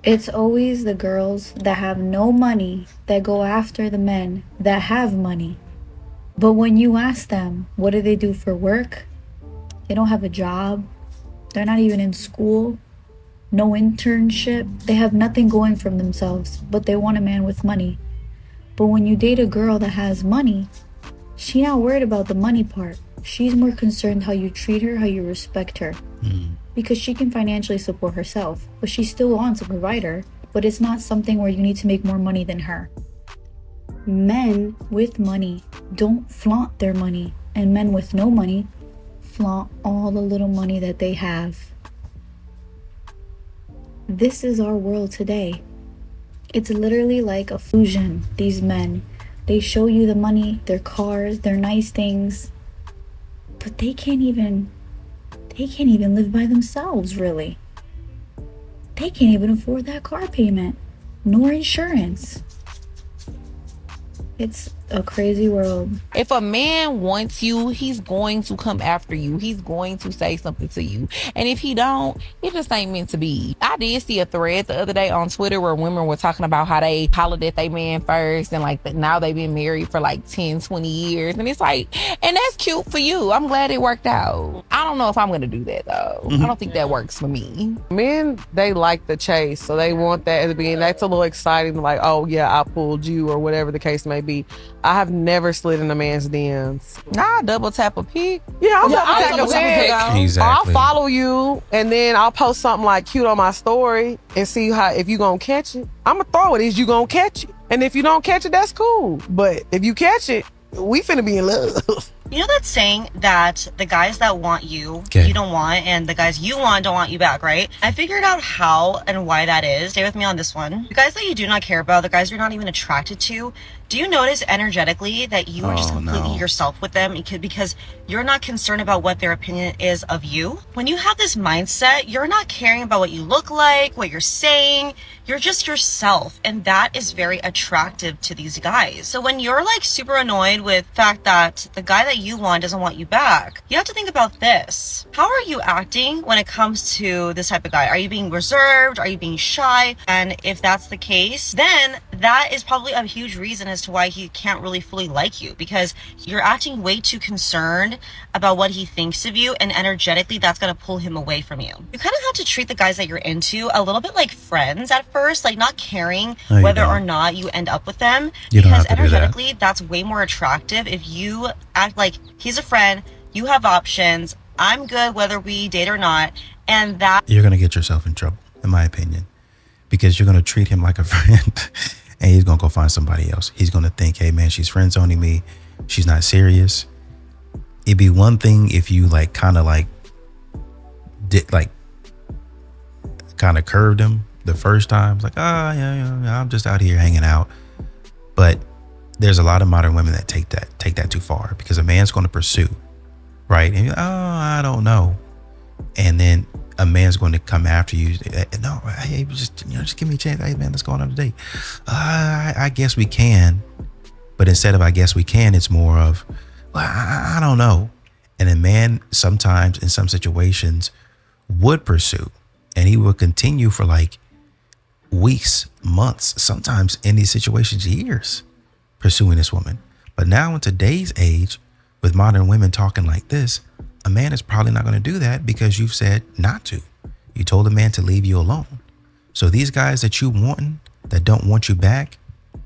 It's always the girls that have no money that go after the men that have money. But when you ask them, what do they do for work? They don't have a job. They're not even in school. No internship. They have nothing going for themselves, but they want a man with money. But when you date a girl that has money, she's not worried about the money part. She's more concerned how you treat her, how you respect her. Because she can financially support herself, but she still wants a provider. But it's not something where you need to make more money than her. Men with money don't flaunt their money, and men with no money flaunt all the little money that they have. This is our world today. It's literally like a fusion. These men, they show you the money, their cars, their nice things, but they can't even live by themselves, really. They can't even afford that car payment, nor insurance. It's a crazy world. If a man wants you, he's going to come after you. He's going to say something to you. And if he don't, it just ain't meant to be. I did see a thread the other day on Twitter where women were talking about how they hollered at their man first and like now they've been married for like 10, 20 years. And it's like, and that's cute for you. I'm glad it worked out. I don't know if I'm going to do that though. I don't think that works for me. Men, they like the chase. So they want that at the beginning. That's a little exciting. Like, oh yeah, I pulled you or whatever the case may be. I have never slid in a man's DMs. I'll double tap a pic. Yeah, I'll double tap a pic. Exactly. I'll follow you and then I'll post something like cute on my story and see how if you gonna catch it. I'ma throw it. Is you gonna catch it? And if you don't catch it, that's cool. But if you catch it, we finna be in love. You know that saying that the guys that want you, you don't want, and the guys you want don't want you back, right? I figured out how and why that is. Stay with me on this one. The guys that you do not care about, the guys you're not even attracted to, do you notice energetically that you are just completely yourself with them because you're not concerned about what their opinion is of you? When you have this mindset, you're not caring about what you look like, what you're saying. You're just yourself, and that is very attractive to these guys. So when you're like super annoyed with the fact that the guy that you want doesn't want you back, you have to think about this. How are you acting when it comes to this type of guy? Are you being reserved? Are you being shy? And if that's the case, then that is probably a huge reason as to why he can't really fully like you, because you're acting way too concerned about what he thinks of you, and energetically that's going to pull him away from you. You kind of have to treat the guys that you're into a little bit like friends at first, like not caring whether or not you end up with them, because energetically that's way more attractive if you act like he's a friend, you have options, I'm good whether we date or not, and that you're going to get yourself in trouble, in my opinion, because you're going to treat him like a friend and he's going to go find somebody else. He's going to think, hey man, she's friend zoning me, she's not serious. It'd be one thing if you like kind of curved him the first time. It's like, yeah, I'm just out here hanging out. But there's a lot of modern women that take that too far, because a man's going to pursue, right? And you're like, I don't know. And then a man's going to come after you. No, hey, just give me a chance. Hey man, let's go on a date. I guess we can. But instead of I guess we can, it's more of, well, I don't know. And a man sometimes in some situations would pursue, and he would continue for like weeks, months, sometimes in these situations, years, pursuing this woman. But now in today's age, with modern women talking like this, a man is probably not going to do that because you've said not to. You told a man to leave you alone. So these guys that you wanting, that don't want you back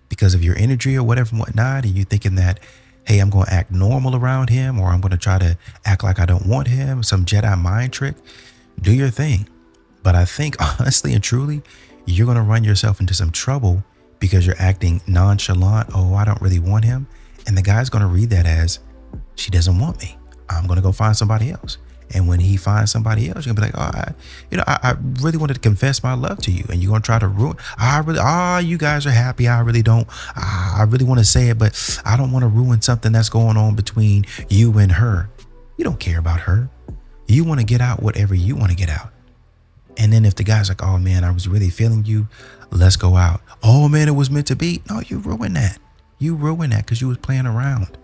because of your energy or whatever and whatnot, and you thinking that, hey, I'm going to act normal around him, or I'm going to try to act like I don't want him, some Jedi mind trick, do your thing. But I think honestly and truly, you're going to run yourself into some trouble because you're acting nonchalant. Oh, I don't really want him. And the guy's going to read that as, she doesn't want me, I'm going to go find somebody else. And when he finds somebody else, you're going to be like, I really wanted to confess my love to you. And you're going to try to ruin, you guys are happy. I really don't, I really want to say it, but I don't want to ruin something that's going on between you and her. You don't care about her. You want to get out whatever you want to get out. And then if the guy's like, oh man, I was really feeling you, let's go out. Oh man, it was meant to be. No, you ruined that. You ruined that because you was playing around.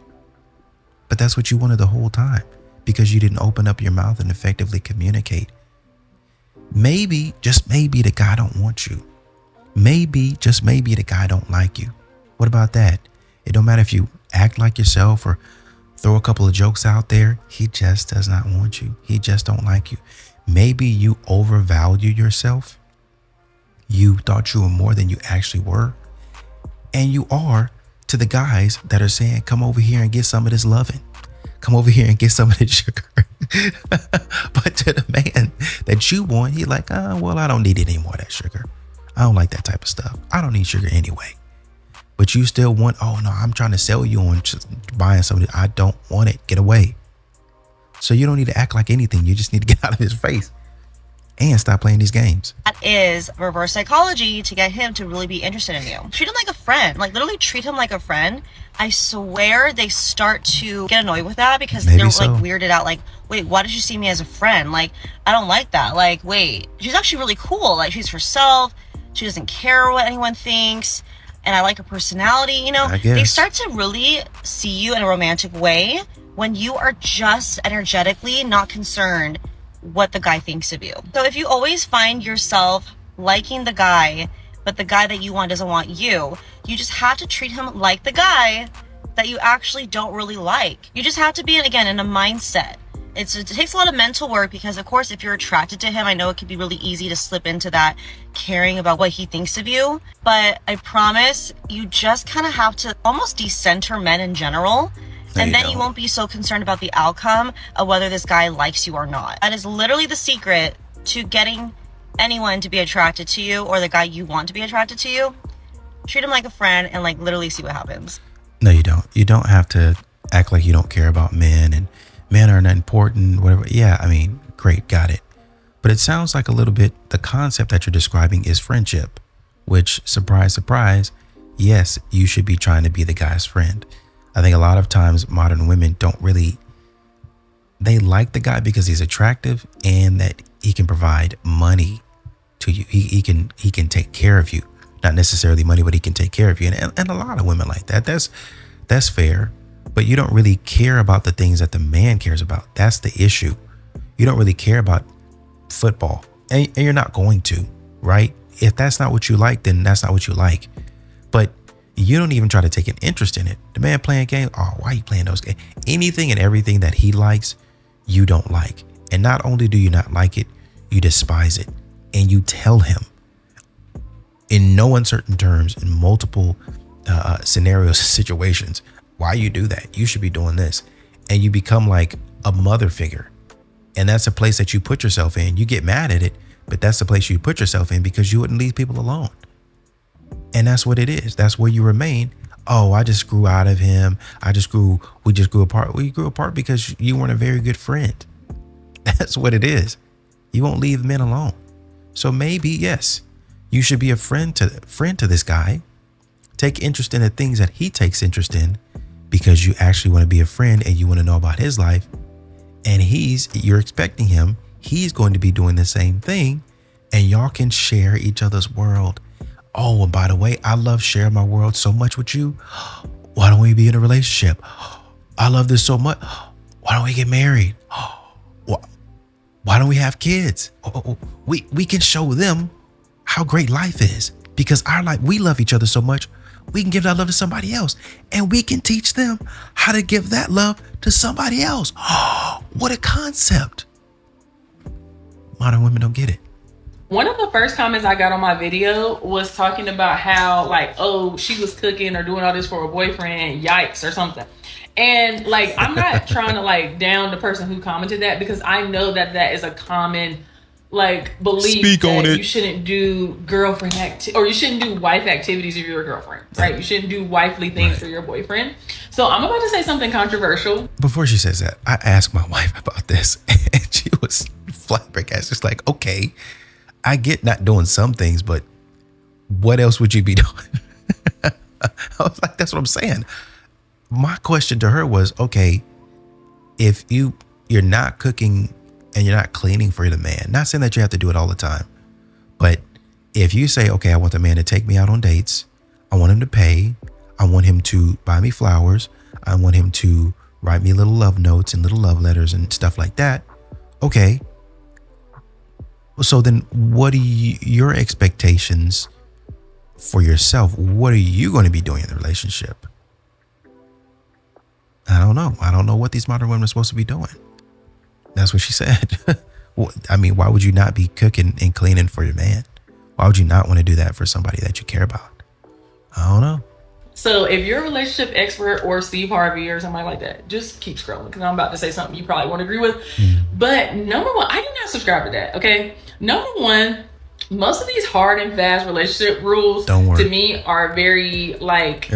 But that's what you wanted the whole time, because you didn't open up your mouth and effectively communicate. Maybe, just maybe, the guy don't want you. Maybe, just maybe, the guy don't like you. What about that? It don't matter if you act like yourself or throw a couple of jokes out there. He just does not want you. He just don't like you. Maybe you overvalue yourself. You thought you were more than you actually were. And you are to the guys that are saying, come over here and get some of this loving. Come over here and get some of this sugar. But to the man that you want, he like, well, I don't need any more of that sugar. I don't like that type of stuff. I don't need sugar anyway. But you still want, oh no, I'm trying to sell you on just buying something. I don't want it. Get away. So you don't need to act like anything. You just need to get out of his face and stop playing these games. That is reverse psychology to get him to really be interested in you. Treat him like a friend. Like literally treat him like a friend. I swear they start to get annoyed with that because Maybe they're so. like weirded out. Like, wait, why did you see me as a friend? Like, I don't like that. Like, wait, she's actually really cool. Like, she's herself. She doesn't care what anyone thinks. And I like her personality. You know, I guess. They start to really see you in a romantic way when you are just energetically not concerned what the guy thinks of you. So if you always find yourself liking the guy, but the guy that you want doesn't want you, you just have to treat him like the guy that you actually don't really like. You just have to be, again, in a mindset. It takes a lot of mental work because, of course, if you're attracted to him, I know it can be really easy to slip into that caring about what he thinks of you. But I promise you just kind of have to almost decenter men in general. And then you won't be so concerned about the outcome of whether this guy likes you or not. That is literally the secret to getting anyone to be attracted to you or the guy you want to be attracted to you. Treat him like a friend and like literally see what happens. No, you don't. You don't have to act like you don't care about men and men are not important, whatever. Yeah, I mean, great, got it. But it sounds like a little bit, the concept that you're describing is friendship, which, surprise, surprise, yes, you should be trying to be the guy's friend. I think a lot of times modern women don't really, they like the guy because he's attractive and that he can provide money to you. He can take care of you, not necessarily money, but he can take care of you. And a lot of women like that. That's fair, but you don't really care about the things that the man cares about. That's the issue. You don't really care about football and you're not going to, right? If that's not what you like, then that's not what you like. But you don't even try to take an interest in it. The man playing games, oh, why are you playing those games? Anything and everything that he likes, you don't like. And not only do you not like it, you despise it. And you tell him in no uncertain terms, in multiple scenarios, situations, why you do that. You should be doing this. And you become like a mother figure. And that's a place that you put yourself in. You get mad at it, but that's the place you put yourself in because you wouldn't leave people alone. And that's what it is. That's where you remain. Oh, I just grew out of him. We just grew apart. We grew apart because you weren't a very good friend. That's what it is. You won't leave men alone. So maybe, yes, you should be a friend to this guy. Take interest in the things that he takes interest in because you actually want to be a friend and you want to know about his life. And you're expecting him. He's going to be doing the same thing and y'all can share each other's world. Oh, and by the way, I love sharing my world so much with you. Why don't we be in a relationship? I love this so much. Why don't we get married? Why don't we have kids? We can show them how great life is because we love each other so much. We can give that love to somebody else and we can teach them how to give that love to somebody else. What a concept. Modern women don't get it. One of the first comments I got on my video was talking about how like, oh, she was cooking or doing all this for her boyfriend, yikes or something. And like, I'm not trying to like down the person who commented that because I know that that is a common like belief that you shouldn't do girlfriend or you shouldn't do wife activities if you're a girlfriend, right? You shouldn't do wifely things for your boyfriend. So I'm about to say something controversial. Before she says that, I asked my wife about this and she was flabbergasted. It's like, okay, I get not doing some things, but what else would you be doing? I was like, that's what I'm saying. My question to her was, okay, if you're not cooking and you're not cleaning for the man, not saying that you have to do it all the time, but if you say, okay, I want the man to take me out on dates, I want him to pay, I want him to buy me flowers, I want him to write me little love notes and little love letters and stuff like that. Okay. So then what are your expectations for yourself, what are you going to be doing in the relationship? I don't know. I don't know what these modern women are supposed to be doing. That's what she said. I mean, why would you not be cooking and cleaning for your man? Why would you not want to do that for somebody that you care about? I don't know. So if you're a relationship expert or Steve Harvey or somebody like that, just keep scrolling because I'm about to say something you probably won't agree with. But number one, I do not subscribe to that, okay? Number one, most of these hard and fast relationship rules to me are very like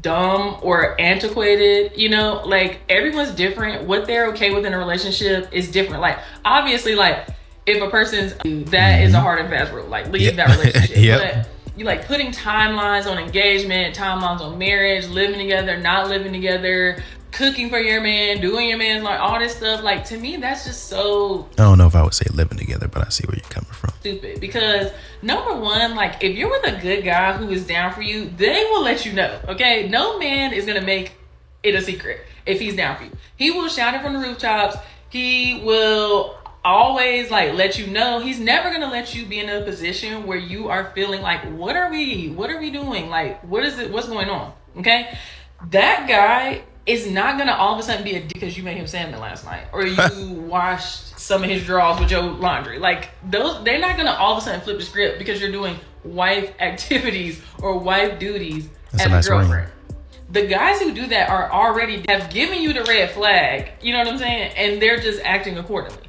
dumb or antiquated, you know? Like everyone's different. What they're okay with in a relationship is different. Like obviously, like if a person's that is a hard and fast rule, like leave that relationship. But you like putting timelines on engagement, timelines on marriage, living together, not living together, cooking for your man, doing your man's like all this stuff. Like to me, that's just so. I don't know if I would say living together, but I see where you're coming from. Stupid. Because number one, like if you're with a good guy who is down for you, they will let you know. Okay, no man is gonna make it a secret if he's down for you. He will shout it from the rooftops. He will always like let you know. He's never gonna let you be in a position where you are feeling like, what are we doing? Like, what's going on? Okay, that guy is not gonna all of a sudden be a dick because you made him salmon last night or you washed some of his drawers with your laundry. Like they're not gonna all of a sudden flip the script because you're doing wife activities or wife duties as a girlfriend. The guys who do that are already have given you the red flag, you know what I'm saying? And they're just acting accordingly.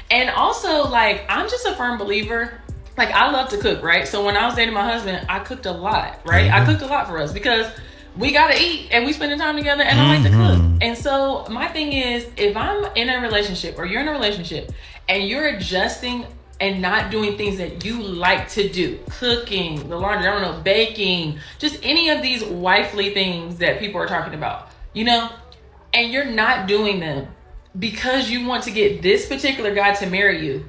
And also, like, I'm just a firm believer. Like, I love to cook, right? So when I was dating my husband, I cooked a lot, right? I cooked a lot for us because we gotta eat and we spending time together and I like to cook. And so my thing is, if I'm in a relationship or you're in a relationship and you're adjusting and not doing things that you like to do, cooking, the laundry, I don't know, baking, just any of these wifely things that people are talking about, you know, and you're not doing them because you want to get this particular guy to marry you,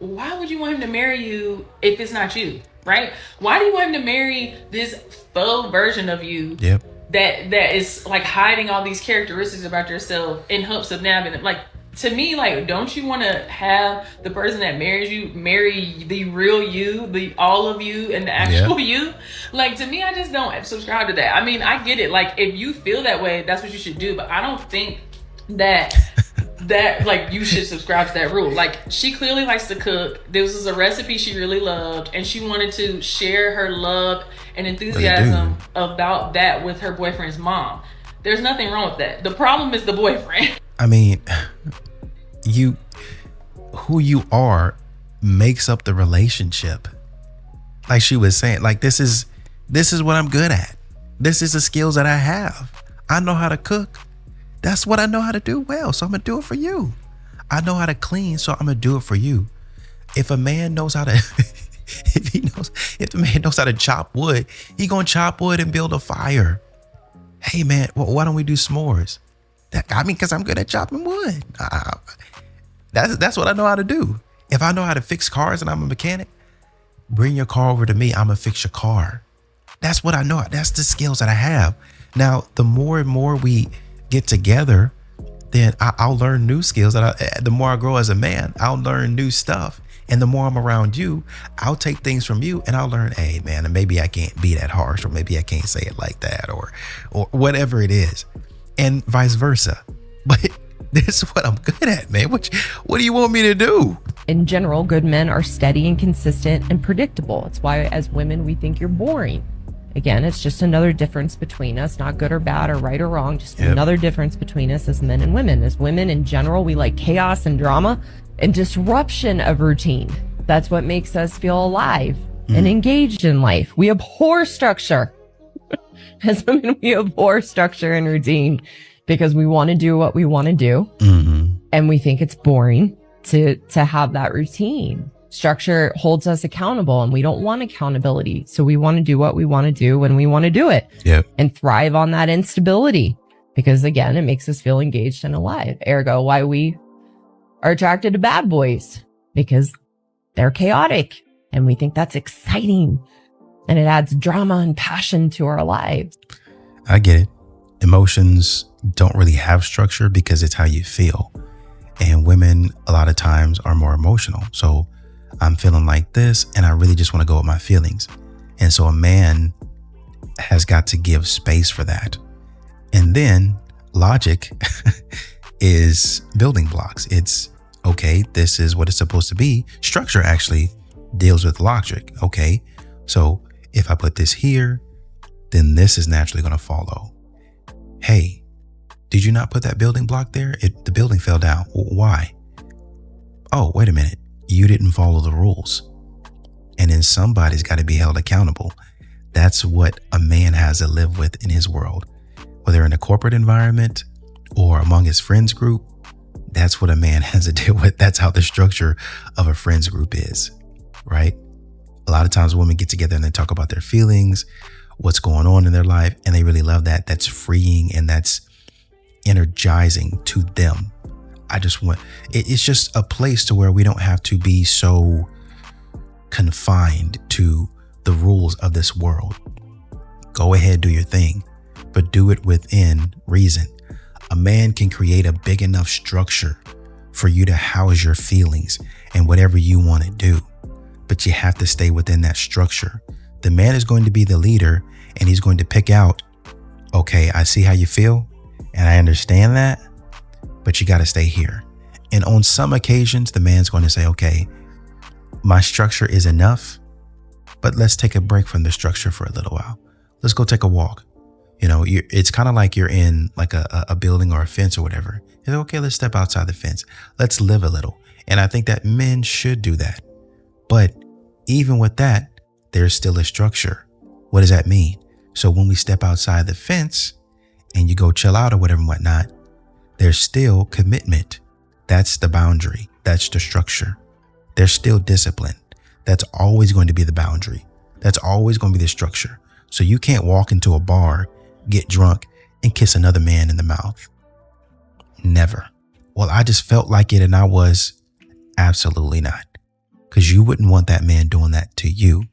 why would you want him to marry you if it's not you, right? Why do you want him to marry this faux version of you that is like hiding all these characteristics about yourself in hopes of nabbing them? Like, to me, like, don't you want to have the person that marries you marry the real you, the all of you and the actual you? Like, to me, I just don't subscribe to that. I mean, I get it. Like, if you feel that way, that's what you should do. But I don't think that like you should subscribe to that rule. Like, she clearly likes to cook. This was a recipe she really loved, and she wanted to share her love and enthusiasm about that with her boyfriend's mom. There's nothing wrong with that. The problem is the boyfriend. I mean, who you are makes up the relationship. Like she was saying, like this is what I'm good at. This is the skills that I have. I know how to cook. That's what I know how to do well. So I'm gonna do it for you. I know how to clean, so I'm gonna do it for you. If a man knows how to, if the man knows how to chop wood, he gonna chop wood and build a fire. Hey man, why don't we do s'mores? Because I'm good at chopping wood. That's what I know how to do. If I know how to fix cars and I'm a mechanic, bring your car over to me. I'm gonna fix your car. That's what I know. That's the skills that I have. Now, the more and more we get together, then I'll learn new skills. The more I grow as a man, I'll learn new stuff. And the more I'm around you, I'll take things from you and I'll learn, hey man, and maybe I can't be that harsh, or maybe I can't say it like that, or whatever it is. And vice versa. But this is what I'm good at, man. What do you want me to do? In general, good men are steady and consistent and predictable. It's why as women, we think you're boring. Again, it's just another difference between us, not good or bad or right or wrong, just another difference between us as men and women. As women in general, we like chaos and drama and disruption of routine. That's what makes us feel alive and engaged in life. We abhor structure. As women, we abhor structure and routine because we want to do what we want to do. And we think it's boring to have that routine. Structure holds us accountable and we don't want accountability. So we want to do what we want to do when we want to do it and thrive on that instability because again, it makes us feel engaged and alive. Ergo, why we are attracted to bad boys because they're chaotic and we think that's exciting and it adds drama and passion to our lives. I get it. Emotions don't really have structure because it's how you feel. And women a lot of times are more emotional. So I'm feeling like this and I really just want to go with my feelings. And so a man has got to give space for that. And then logic is building blocks. It's okay, this is what it's supposed to be. Structure actually deals with logic. Okay, so if I put this here, then this is naturally going to follow. Hey, did you not put that building block there? The building fell down. Why? Oh, wait a minute. You didn't follow the rules. And then somebody's got to be held accountable. That's what a man has to live with in his world. Whether in a corporate environment or among his friends group, that's what a man has to deal with. That's how the structure of a friends group is, right? A lot of times women get together and they talk about their feelings, what's going on in their life, and they really love that. That's freeing and that's energizing to them. It's just a place to where we don't have to be so confined to the rules of this world. Go ahead, do your thing, but do it within reason. A man can create a big enough structure for you to house your feelings and whatever you want to do, but you have to stay within that structure. The man is going to be the leader and he's going to pick out, okay, I see how you feel and I understand that, but you got to stay here. And on some occasions, the man's going to say, okay, my structure is enough, but let's take a break from the structure for a little while. Let's go take a walk. It's kind of like you're in like a building or a fence or whatever. It's okay, let's step outside the fence. Let's live a little. And I think that men should do that. But even with that, there's still a structure. What does that mean? So when we step outside the fence and you go chill out or whatever and whatnot, there's still commitment. That's the boundary. That's the structure. There's still discipline. That's always going to be the boundary. That's always going to be the structure. So you can't walk into a bar, get drunk, and kiss another man in the mouth. Never. Well, I just felt like it and I was. Absolutely not. Because you wouldn't want that man doing that to you,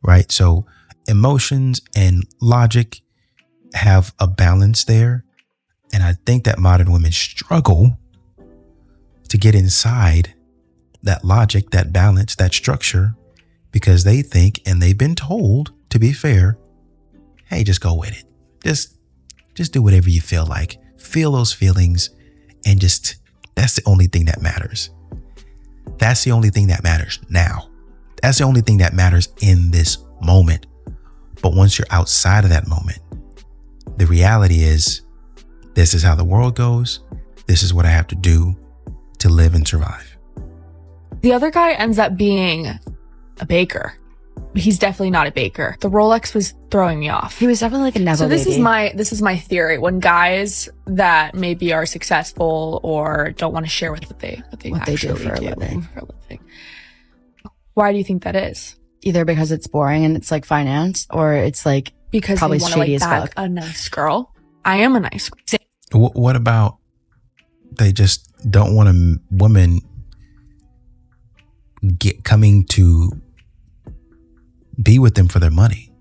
right? So emotions and logic have a balance there. And I think that modern women struggle to get inside that logic, that balance, that structure, because they think, and they've been told, to be fair, hey, just go with it. Just do whatever you feel like. Feel those feelings and that's the only thing that matters. That's the only thing that matters now. That's the only thing that matters in this moment. But once you're outside of that moment, the reality is, this is how the world goes. This is what I have to do to live and survive. The other guy ends up being a baker. He's definitely not a baker. The Rolex was throwing me off. He was definitely like a Neville baby. So this is my theory. When guys that maybe are successful or don't want to share what they do for a living. Why do you think that is? Either because it's boring and it's like finance, or it's like because probably they want shady to as fuck. a nice girl. I am a nice girl. What about they just don't want a woman coming to be with them for their money?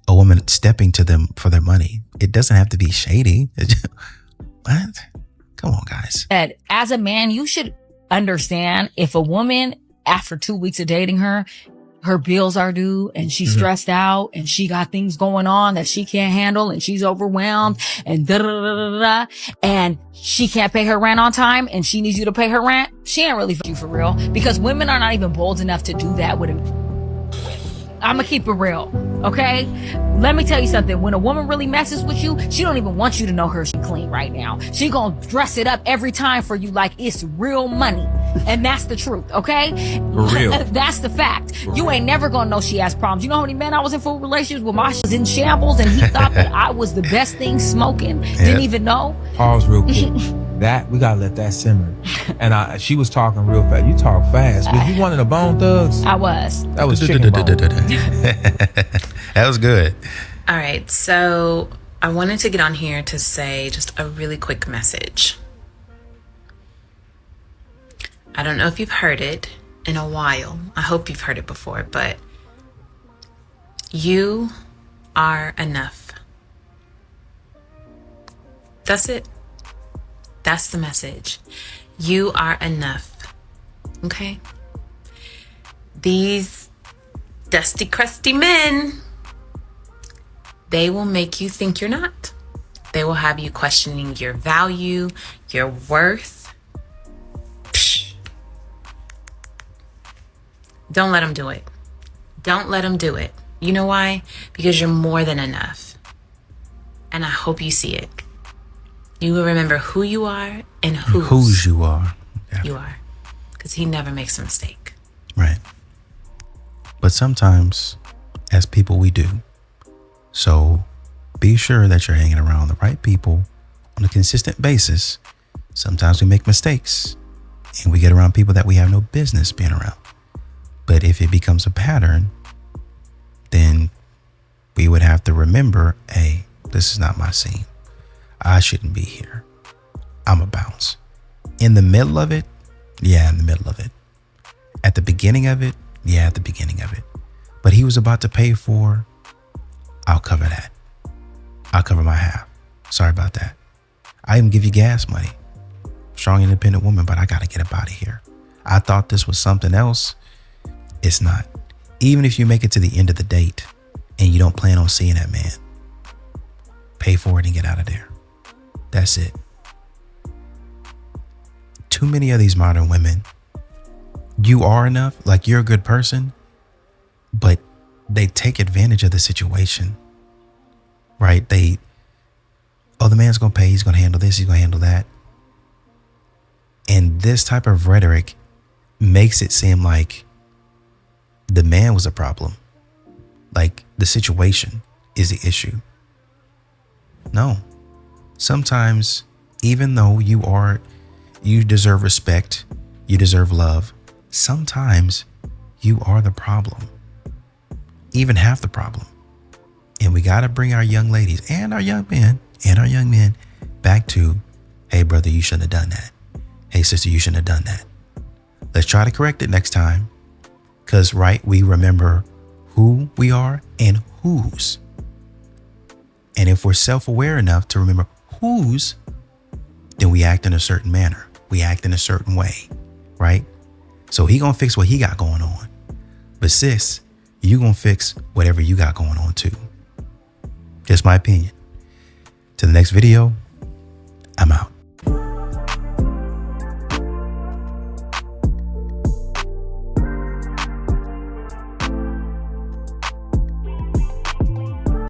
A woman stepping to them for their money. It doesn't have to be shady. What? Come on, guys. Ed, as a man, you should understand if a woman, after 2 weeks of dating her bills are due and she's stressed out and she got things going on that she can't handle and she's overwhelmed and and she can't pay her rent on time and she needs you to pay her rent, she ain't really for you for real, because women are not even bold enough to do that with him. I'm gonna keep it real, okay? Let me tell you something. When a woman really messes with you, she don't even want you to know her she clean right now. She gonna dress it up every time for you like it's real money. And that's the truth, okay? For real. That's the fact. You ain't never gonna know she has problems. You know how many men I was in full relationships with? My shit was in shambles and he thought that I was the best thing smoking. Didn't even know. Pause real quick. That, we gotta let that simmer. And she was talking real fast. You talk fast. Was you one of the Bone Thugs? I was. That was Chicken Bone. That was good. All right, so I wanted to get on here to say just a really quick message. I don't know if you've heard it in a while. I hope you've heard it before, but you are enough. That's it. That's the message. You are enough. Okay? These dusty, crusty men, they will make you think you're not. They will have you questioning your value, your worth. Psh. Don't let them do it. Don't let them do it. You know why? Because you're more than enough. And I hope you see it. You will remember who you are and whose you are. Yeah. You are. Because he never makes a mistake. Right. But sometimes, as people, we do. So be sure that you're hanging around the right people on a consistent basis. Sometimes we make mistakes and we get around people that we have no business being around. But if it becomes a pattern, then we would have to remember, hey, this is not my scene. I shouldn't be here. I'm a bounce. In the middle of it, yeah, in the middle of it. At the beginning of it, yeah, at the beginning of it. But he was about to pay for, I'll cover that. I'll cover my half. Sorry about that. I even give you gas money. Strong, independent woman, but I got to get up out of here. I thought this was something else. It's not. Even if you make it to the end of the date and you don't plan on seeing that man, pay for it and get out of there. That's it. Too many of these modern women, you are enough, like you're a good person, but they take advantage of the situation, right? The man's going to pay, he's going to handle this, he's going to handle that. And this type of rhetoric makes it seem like the man was a problem. Like the situation is the issue. No. Sometimes, even though you deserve respect, you deserve love, sometimes you are the problem. Even half the problem. And we got to bring our young ladies and our young men back to, hey, brother, you shouldn't have done that. Hey, sister, you shouldn't have done that. Let's try to correct it next time. Because, right, we remember who we are and whose. And if we're self-aware enough to remember whose, then we act in a certain manner. We act in a certain way, right? So he gonna fix what he got going on. But sis, you gonna fix whatever you got going on too. Just my opinion. To the next video,